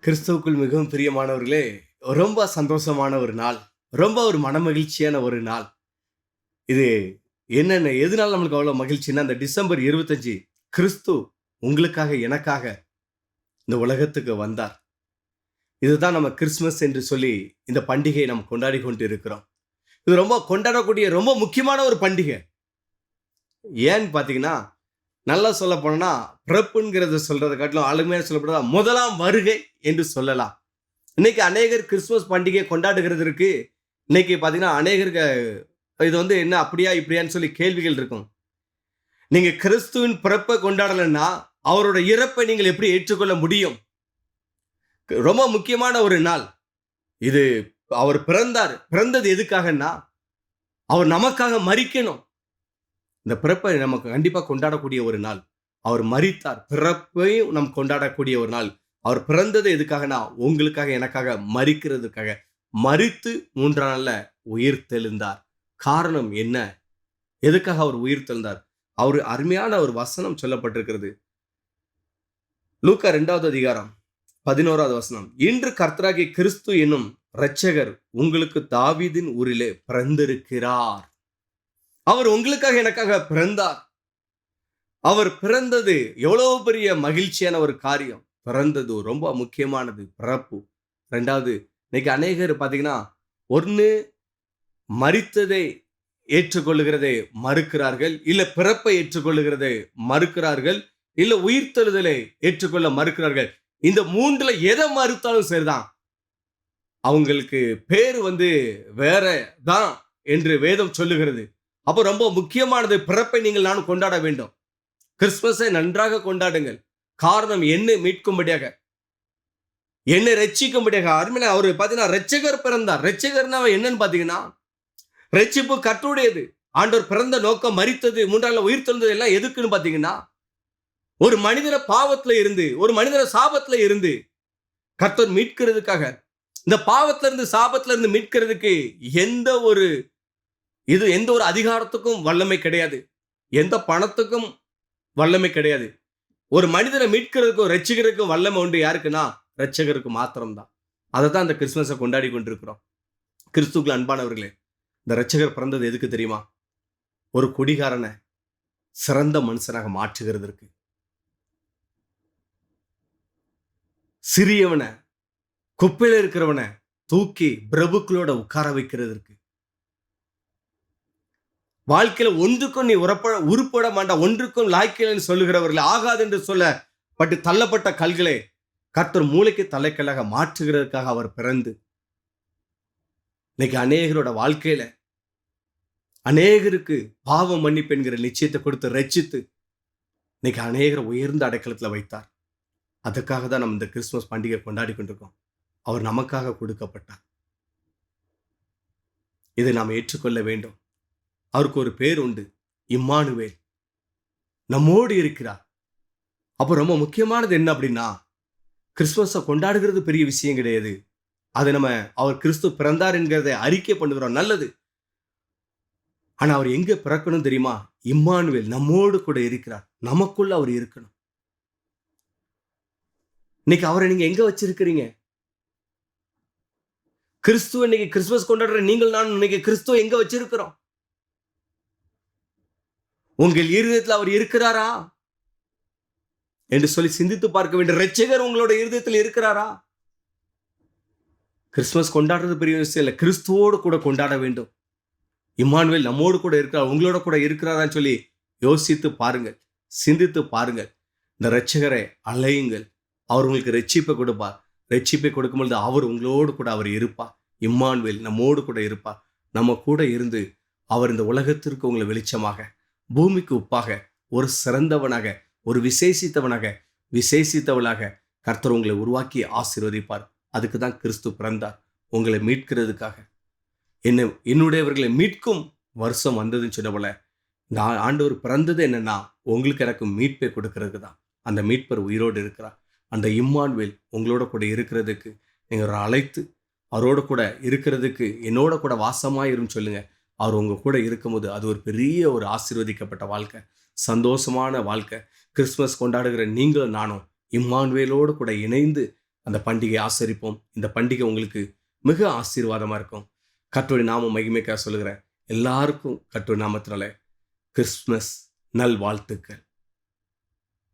கிறிஸ்துவுக்குள் மிகவும் பிரியமானவர்களே, ரொம்ப சந்தோஷமான ஒரு நாள். ரொம்ப ஒரு மனமகிழ்ச்சியான ஒரு நாள். இது எதனால நம்மளுக்கு அவ்வளோ மகிழ்ச்சின்னா, அந்த டிசம்பர் 25 கிறிஸ்து உங்களுக்காக, எனக்காக இந்த உலகத்துக்கு வந்தார். இதுதான் நம்ம கிறிஸ்மஸ் என்று சொல்லி இந்த பண்டிகையை நாம் கொண்டாடி கொண்டு இருக்கிறோம். இது ரொம்ப கொண்டாடக்கூடிய ரொம்ப முக்கியமான ஒரு பண்டிகை. ஏன்னு பார்த்தீங்கன்னா, நல்லா சொல்லப்போனா பிறப்புங்கிறத சொல்றத காட்டிலும் அருமையா சொல்லப்படுதா முதலாம் வருகை என்று சொல்லலாம். இன்னைக்கு அநேகர் கிறிஸ்துமஸ் பண்டிகையை கொண்டாடுகிறதற்கு இன்னைக்கு பார்த்தீங்கன்னா, அநேகருக்கு இது என்ன அப்படியா இப்படியான்னு சொல்லி கேள்விகள் இருக்கும். நீங்க கிறிஸ்துவின் பிறப்பை கொண்டாடலைன்னா அவரோட இறப்பை நீங்கள் எப்படி ஏற்றுக்கொள்ள முடியும்? ரொம்ப முக்கியமான ஒரு நாள் இது. அவர் பிறந்தது எதுக்காகன்னா, அவர் நமக்காக மரிக்கணும். இந்த பிறப்பை நமக்கு கண்டிப்பா கொண்டாடக்கூடிய ஒரு நாள். அவர் மரித்தார், பிறப்பையும் நாம் கொண்டாடக்கூடிய ஒரு நாள். அவர் பிறந்தது எதுக்காகனா, உங்களுக்காக, எனக்காக மரிக்கிறதுக்காக. மரித்து 3ஆம் நாள்ல உயிர் தெழுந்தார். காரணம் என்ன? எதுக்காக அவர் உயிர் தெழுந்தார்? அவர் அருமையான ஒரு வசனம் சொல்லப்பட்டிருக்கிறது. லூக்கா 2வது அதிகாரம் 11வது வசனம். இன்று கர்த்தராகிய கிறிஸ்து என்னும் இரட்சகர் உங்களுக்கு தாவீதின் ஊரிலே பிறந்திருக்கிறார். அவர் உங்களுக்காக, எனக்காக பிறந்தார். அவர் பிறந்தது எவ்வளவு பெரிய மகிழ்ச்சியான ஒரு காரியம். பிறந்தது ரொம்ப முக்கியமானது பிறப்பு. 2வது, இன்னைக்கு அநேகர் பார்த்தீங்கன்னா, ஒன்று மரித்ததை ஏற்றுக்கொள்ளுகிறதை மறுக்கிறார்கள், இல்ல பிறப்பை ஏற்றுக்கொள்ளுகிறதை மறுக்கிறார்கள், இல்ல உயிர்த்தெழுதலை ஏற்றுக்கொள்ள மறுக்கிறார்கள். இந்த 3ல எதை மறுத்தாலும் சரிதான். அவங்களுக்கு பேர் வேற தான் என்று வேதம் சொல்லுகிறது. அப்போ ரொம்ப முக்கியமானது பிறப்பை நீங்கள் நானும் கொண்டாட வேண்டும். கிறிஸ்துமஸை நன்றாக கொண்டாடுங்கள். காரணம் என்னை மீட்கும்படியாக, என்னை ரட்சிக்கும்படியாக. அருமையா அவரு பார்த்தீங்கன்னா ரட்சகர் பிறந்தார். ரட்சகர்னா என்னன்னு பார்த்தீங்கன்னா, ரட்சிப்பு கர்த்தருடையது. ஆண்டவர் பிறந்த நோக்கம், மரித்தது, 3ஆம் நாள் உயிர் தெழுந்தது எல்லாம் எதுக்குன்னு பார்த்தீங்கன்னா, ஒரு மனிதன பாவத்துல இருந்து, ஒரு மனிதன சாபத்துல இருந்து கர்த்தர் மீட்கிறதுக்காக. இந்த பாவத்துல இருந்து, சாபத்துல இருந்து மீட்கிறதுக்கு எந்த ஒரு அதிகாரத்துக்கும் வல்லமை கிடையாது. எந்த பணத்துக்கும் வல்லமை கிடையாது. ஒரு மனிதனை மீட்கிறதுக்கும் ரட்சிக்கிறதுக்கும் வல்லமை உண்டு. யாருக்குன்னா, ரட்சகருக்கு மாத்திரம்தான். அதை தான் இந்த கிறிஸ்துமஸை கொண்டாடி கொண்டிருக்கிறோம். கிறிஸ்துவுக்குள் அன்பானவர்களே, இந்த ரட்சகர் பிறந்தது எதுக்கு தெரியுமா? ஒரு குடிகாரனை சிறந்த மனுஷனாக மாற்றுகிறதற்கு, சிறியவனை, குப்பையில இருக்கிறவனை தூக்கி பிரபுக்களோட உட்கார வைக்கிறதற்கு, வாழ்க்கையில ஒன்றுக்கும் நீ உருப்பட மாட்டா, ஒன்றுக்கும் லாய்க்கலன்னு சொல்லுகிறவர்களை ஆகாது என்று சொல்லப்பட்டு தள்ளப்பட்ட கல்களை கர்த்தர் மூளைக்கு தலைக்கல்லாக மாற்றுகிறதுக்காக அவர் பிறந்து, இன்னைக்கு அநேகரோட வாழ்க்கையில அநேகருக்கு பாவ மன்னிப்பு என்கிற நிச்சயத்தை கொடுத்து ரட்சித்து இன்னைக்கு அநேகரை உயர்ந்த அடைக்கலத்துல வைத்தார். அதுக்காக தான் நம்ம இந்த கிறிஸ்துமஸ் பண்டிகை கொண்டாடி கொண்டிருக்கோம். அவர் நமக்காக கொடுக்கப்பட்டார். இதை நாம் ஏற்றுக்கொள்ள வேண்டும். அவருக்கு ஒரு பேர் உண்டு, இம்மானுவேல், நம்மோடு இருக்கிறார். அப்போ ரொம்ப முக்கியமானது என்ன அப்படின்னா, கிறிஸ்துமஸை கொண்டாடுகிறது பெரிய விஷயம் கிடையாது. அது நம்ம அவர் கிறிஸ்து பிறந்தார் என்கிறதை அறிக்கை பண்ணுகிறோம், நல்லது. ஆனா அவர் எங்க பிறக்கணும் தெரியுமா? இம்மானுவேல், நம்மோடு கூட இருக்கிறார். நமக்குள்ள அவர் இருக்கணும். இன்னைக்கு அவரை நீங்க எங்க வச்சிருக்கிறீங்க? கிறிஸ்துவ இன்னைக்கு கிறிஸ்துமஸ் கொண்டாடுற நீங்கள் நான் இன்னைக்கு கிறிஸ்துவ எங்க வச்சிருக்கிறோம்? உங்கள் இருதயத்தில் அவர் இருக்கிறாரா என்று சொல்லி சிந்தித்து பார்க்க வேண்டும். இரட்சகர் உங்களோட இருதயத்தில் இருக்கிறாரா? கிறிஸ்துமஸ் கொண்டாடுறது பெரிய விஷயம் இல்லை, கிறிஸ்துவோடு கூட கொண்டாட வேண்டும். இம்மானுவேல் நம்மோடு கூட இருக்கிறார், உங்களோட கூட இருக்கிறாரான்னு சொல்லி யோசித்து பாருங்கள், சிந்தித்து பாருங்கள். இந்த இரட்சகரை அலையுங்கள். அவர் உங்களுக்கு ரட்சிப்பை கொடுப்பார். ரட்சிப்பை கொடுக்கும்பொழுது அவர் உங்களோடு கூட அவர் இருப்பார். இம்மானுவேல் நம்மோடு கூட இருப்பார். நம்ம கூட இருந்து அவர் இந்த உலகத்திற்கு உங்களை வெளிச்சமாக, பூமிக்கு உப்பாக, ஒரு சிறந்தவனாக, ஒரு விசேஷித்தவளாக கர்த்தர் உங்களை உருவாக்கி ஆசீர்வதிப்பார். அதுக்கு தான் கிறிஸ்து பிறந்தார், உங்களை மீட்கிறதுக்காக. என்னுடையவர்களை மீட்கும் வருஷம் வந்ததுன்னு சொன்ன போல, இந்த ஆண்டவர் பிறந்தது என்னன்னா, உங்களுக்கு எனக்கு மீட்பை கொடுக்கறதுக்கு தான். அந்த மீட்பர் உயிரோடு இருக்கிறார். அந்த இம்மானுவேல் உங்களோட கூட இருக்கிறதுக்கு நீங்கள் அழைத்து அவரோட கூட இருக்கிறதுக்கு என்னோட கூட வாசமாயிரும் சொல்லுங்க. அவர் உங்க கூட இருக்கும்போது அது ஒரு பெரிய ஒரு ஆசீர்வதிக்கப்பட்ட வாழ்க்கை, சந்தோஷமான வாழ்க்கை. கிறிஸ்துமஸ் கொண்டாடுகிற நீங்களும் நானும் இம்மானுவேலோடு கூட இணைந்து அந்த பண்டிகையை ஆசரிப்போம். இந்த பண்டிகை உங்களுக்கு மிக ஆசீர்வாதமாக இருக்கும். கர்த்தருடைய நாமம் மகிமைக்காக சொல்லுகிறேன். எல்லாருக்கும் கர்த்தருடைய நாமத்தினால கிறிஸ்துமஸ் நல்வாழ்த்துக்கள்.